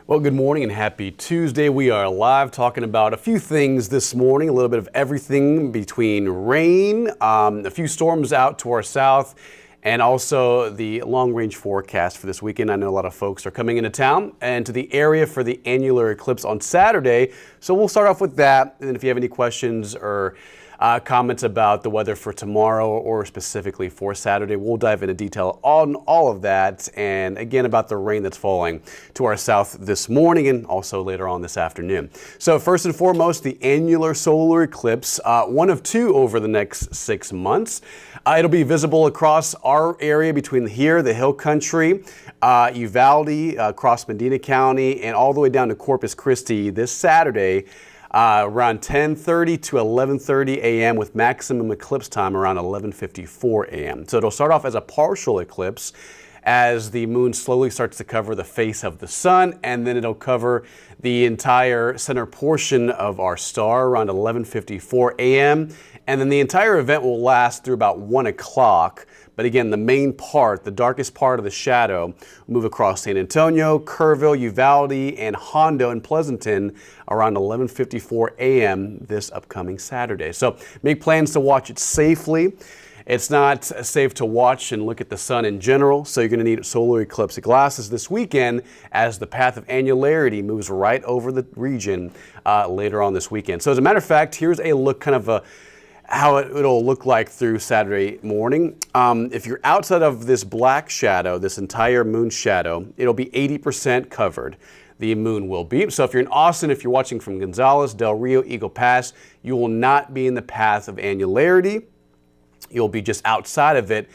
Well, good morning and happy Tuesday. We are live talking about a few things this morning, a little bit of everything between rain, a few storms out to our south, and also the long-range forecast for this weekend. I know a lot of folks are coming into town and to the area for the annular eclipse on Saturday. So we'll start off with that. And if you have any questions or comments about the weather for tomorrow or specifically for Saturday, we'll dive into detail on all of that, and again about the rain that's falling to our south this morning and also later on this afternoon. So first and foremost, the annular solar eclipse, one of two over the next 6 months. It'll be visible across our area between here, the Hill Country, Uvalde, across Medina County, and all the way down to Corpus Christi this Saturday, around 10:30 to 11:30 a.m. with maximum eclipse time around 11:54 a.m. So it'll start off as a partial eclipse as the moon slowly starts to cover the face of the sun, and then it'll cover the entire center portion of our star around 11:54 a.m. And then the entire event will last through about 1 o'clock. But again, the main part, the darkest part of the shadow, will move across San Antonio, Kerrville, Uvalde, and Hondo and Pleasanton around 11:54 a.m. this upcoming Saturday. So make plans to watch it safely. It's not safe to watch and look at the sun in general, so you're going to need solar eclipse glasses this weekend as the path of annularity moves right over the region later on this weekend. So as a matter of fact, here's a look kind of how it'll look like through Saturday morning. If you're outside of this black shadow, this entire moon shadow, it'll be 80% covered. The moon will be. So if you're in Austin, if you're watching from Gonzales, Del Rio, Eagle Pass, you will not be in the path of annularity. You'll be just outside of it,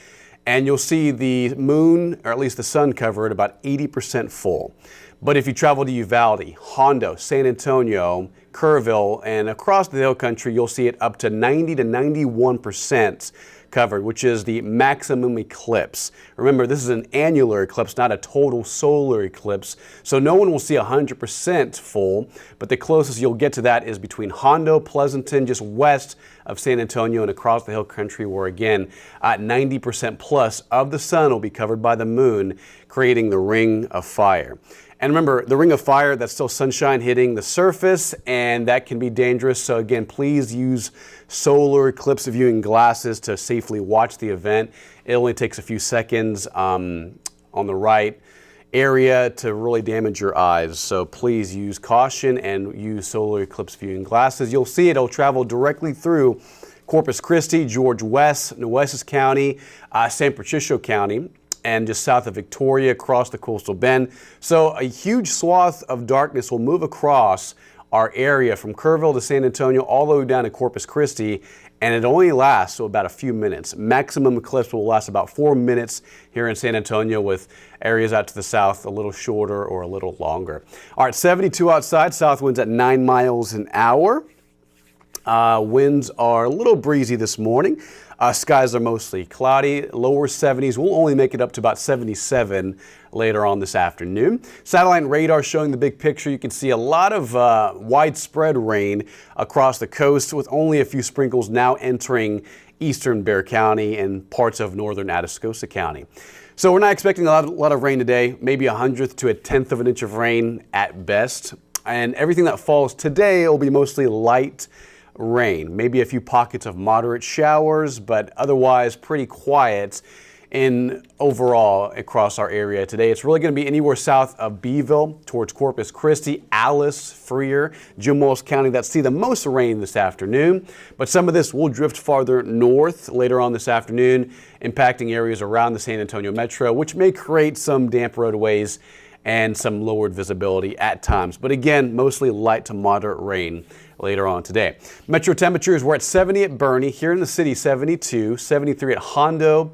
and you'll see the moon, or at least the sun, covered about 80% full. But if you travel to Uvalde, Hondo, San Antonio, Kerrville, and across the Hill Country, you'll see it up to 90 to 91% covered, which is the maximum eclipse. Remember, this is an annular eclipse, not a total solar eclipse, so no one will see 100% full, but the closest you'll get to that is between Hondo, Pleasanton, just west of San Antonio, and across the Hill Country, where again, 90% plus of the sun will be covered by the moon, creating the ring of fire. And remember, the ring of fire, that's still sunshine hitting the surface, and that can be dangerous. So again, please use solar eclipse viewing glasses to safely watch the event. It only takes a few seconds on the right area to really damage your eyes. So please use caution and use solar eclipse viewing glasses. You'll see it'll travel directly through Corpus Christi, George West, Nueces County, San Patricio County, and just south of Victoria across the coastal bend. So a huge swath of darkness will move across our area from Kerrville to San Antonio all the way down to Corpus Christi, and it only lasts about a few minutes. Maximum eclipse will last about 4 minutes here in San Antonio, with areas out to the south a little shorter or a little longer. All right, 72 outside, south winds at 9 miles an hour. Winds are a little breezy this morning. Skies are mostly cloudy, lower 70s. We'll only make it up to about 77 later on this afternoon. Satellite radar showing the big picture. You can see a lot of widespread rain across the coast, with only a few sprinkles now entering eastern Bexar County and parts of northern Atascosa County. So we're not expecting a lot of rain today, maybe 1/100th to 1/10 of an inch of rain at best. And everything that falls today will be mostly light rain, maybe a few pockets of moderate showers, but otherwise pretty quiet in overall across our area today. It's really going to be anywhere south of Beeville towards Corpus Christi, Alice, Freer, Jim Wells County that see the most rain this afternoon, but some of this will drift farther north later on this afternoon, impacting areas around the San Antonio metro, which may create some damp roadways and some lowered visibility at times. But again, mostly light to moderate rain later on today. Metro temperatures, we're at 70 at Bernie, here in the city 72, 73 at Hondo,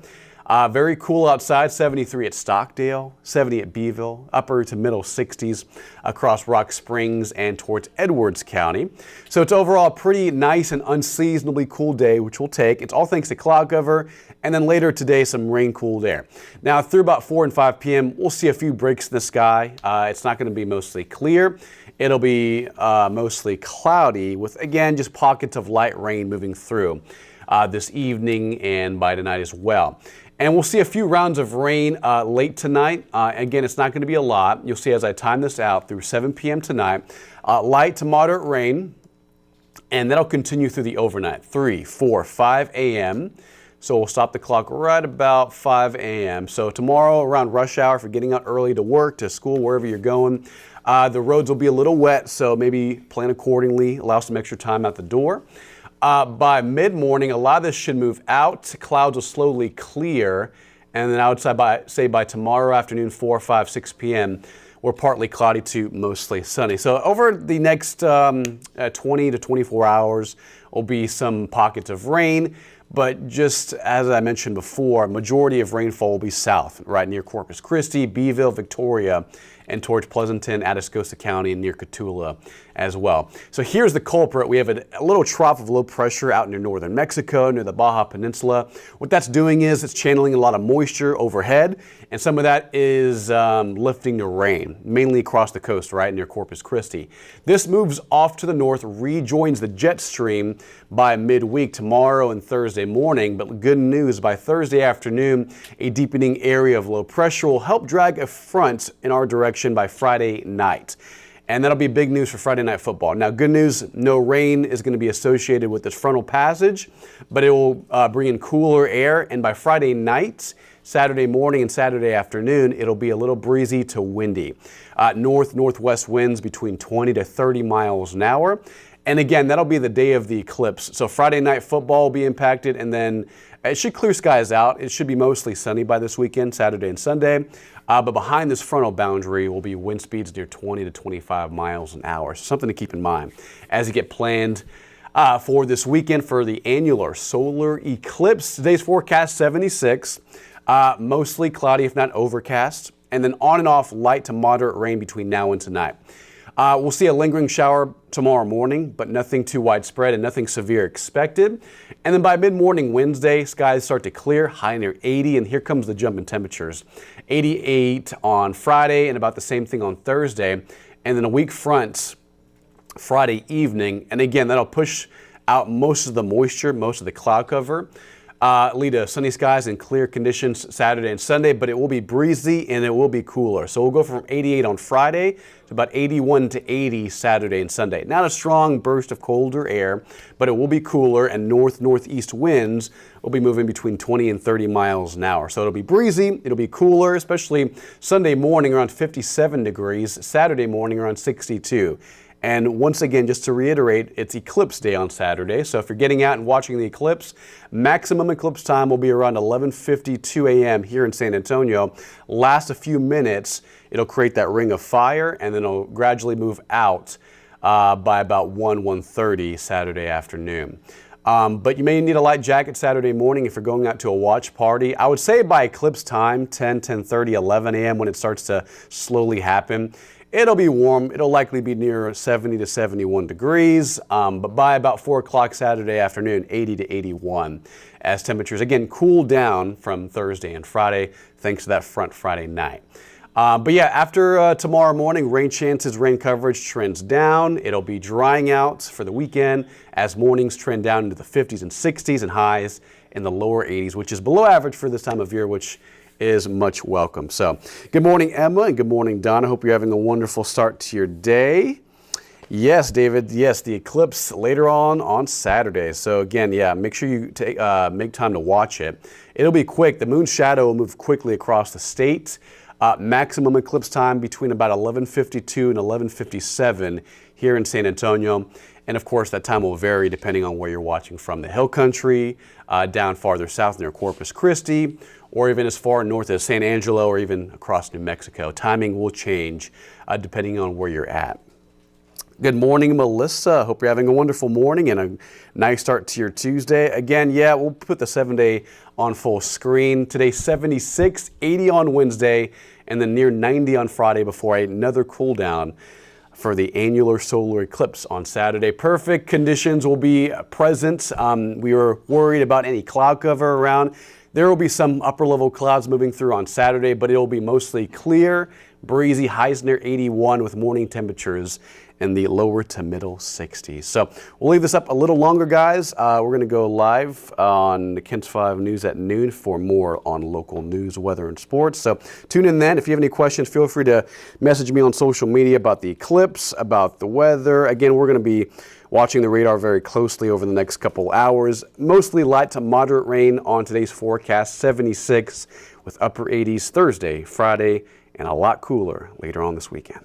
very cool outside, 73 at Stockdale, 70 at Beeville, upper to middle 60s across Rock Springs and towards Edwards County. So it's overall a pretty nice and unseasonably cool day, which we'll take. It's all thanks to cloud cover, and then later today some rain cooled air. Now through about 4 and 5 p.m. we'll see a few breaks in the sky. It's not going to be mostly clear. It'll be mostly cloudy with, again, just pockets of light rain moving through this evening and by tonight as well. And we'll see a few rounds of rain late tonight. Again, it's not going to be a lot. You'll see as I time this out through 7 p.m. tonight, light to moderate rain, and that'll continue through the overnight, 3, 4, 5 a.m. So we'll stop the clock right about 5 a.m. So tomorrow around rush hour, if you're getting out early to work, to school, wherever you're going, the roads will be a little wet, so maybe plan accordingly, allow some extra time out the door. By mid-morning, a lot of this should move out. Clouds will slowly clear, and then outside by tomorrow afternoon, 4, 5, 6 p.m., we're partly cloudy to mostly sunny. So over the next 20 to 24 hours will be some pockets of rain, but just as I mentioned before, majority of rainfall will be south, right near Corpus Christi, Beeville, Victoria, and towards Pleasanton, Atascosa County, and near Cotulla as well. So here's the culprit. We have a little trough of low pressure out near northern Mexico, near the Baja Peninsula. What that's doing is it's channeling a lot of moisture overhead, and some of that is lifting the rain, mainly across the coast, right near Corpus Christi. This moves off to the north, rejoins the jet stream by midweek tomorrow and Thursday morning, but good news, by Thursday afternoon, a deepening area of low pressure will help drag a front in our direction by Friday night. And that'll be big news for Friday night football. Now, good news, no rain is going to be associated with this frontal passage, but it will bring in cooler air. And by Friday night, Saturday morning and Saturday afternoon, it'll be a little breezy to windy. Northwest winds between 20 to 30 miles an hour. And again, that'll be the day of the eclipse. So Friday night football will be impacted, and then it should clear skies out. It should be mostly sunny by this weekend, Saturday and Sunday. But behind this frontal boundary will be wind speeds near 20 to 25 miles an hour. So something to keep in mind as you get planned for this weekend for the annular solar eclipse. Today's forecast 76, mostly cloudy if not overcast, and then on and off light to moderate rain between now and tonight. We'll see a lingering shower tomorrow morning, but nothing too widespread and nothing severe expected. And then by mid-morning Wednesday, skies start to clear, high near 80, and here comes the jump in temperatures. 88 on Friday and about the same thing on Thursday. And then a weak front Friday evening. And again, that'll push out most of the moisture, most of the cloud cover. Lead to sunny skies and clear conditions Saturday and Sunday, but it will be breezy and it will be cooler. So we'll go from 88 on Friday to about 81 to 80 Saturday and Sunday. Not a strong burst of colder air, but it will be cooler, and northeast winds will be moving between 20 and 30 miles an hour. So it'll be breezy, it'll be cooler, especially Sunday morning around 57 degrees, Saturday morning around 62. And once again, just to reiterate, it's eclipse day on Saturday. So if you're getting out and watching the eclipse, maximum eclipse time will be around 11:52 a.m. here in San Antonio. Last a few minutes, it'll create that ring of fire, and then it'll gradually move out by about 1:30 Saturday afternoon. But you may need a light jacket Saturday morning if you're going out to a watch party. I would say by eclipse time, 10:30, 11 a.m. when it starts to slowly happen. It'll be warm. It'll likely be near 70 to 71 degrees, but by about 4 o'clock Saturday afternoon, 80 to 81, as temperatures again cool down from Thursday and Friday thanks to that front Friday night. But yeah, after tomorrow morning, rain chances, rain coverage trends down. It'll be drying out for the weekend as mornings trend down into the 50s and 60s and highs in the lower 80s, which is below average for this time of year, which is much welcome. So good morning, Emma, and good morning, Donna. Hope you're having a wonderful start to your day. Yes, David, yes, the eclipse later on Saturday. So again, yeah, make sure you make time to watch it. It'll be quick. The moon's shadow will move quickly across the state. Maximum eclipse time between about 11:52 and 11:57 here in San Antonio. And of course, that time will vary depending on where you're watching from. The hill country, down farther south near Corpus Christi, or even as far north as San Angelo, or even across New Mexico. Timing will change depending on where you're at. Good morning, Melissa. Hope you're having a wonderful morning and a nice start to your Tuesday. Again, yeah, we'll put the 7-day on full screen. Today, 76, 80 on Wednesday, and then near 90 on Friday before another cool down for the annular solar eclipse on Saturday. Perfect conditions will be present. We were worried about any cloud cover around. There will be some upper level clouds moving through on Saturday, but it will be mostly clear, breezy, highs near 81 with morning temperatures in the lower to middle 60s. So we'll leave this up a little longer, guys. We're going to go live on the Kent 5 News at noon for more on local news, weather, and sports. So tune in then. If you have any questions, feel free to message me on social media about the eclipse, about the weather. Again, we're going to be watching the radar very closely over the next couple hours. Mostly light to moderate rain on today's forecast, 76 with upper 80s Thursday, Friday, and a lot cooler later on this weekend.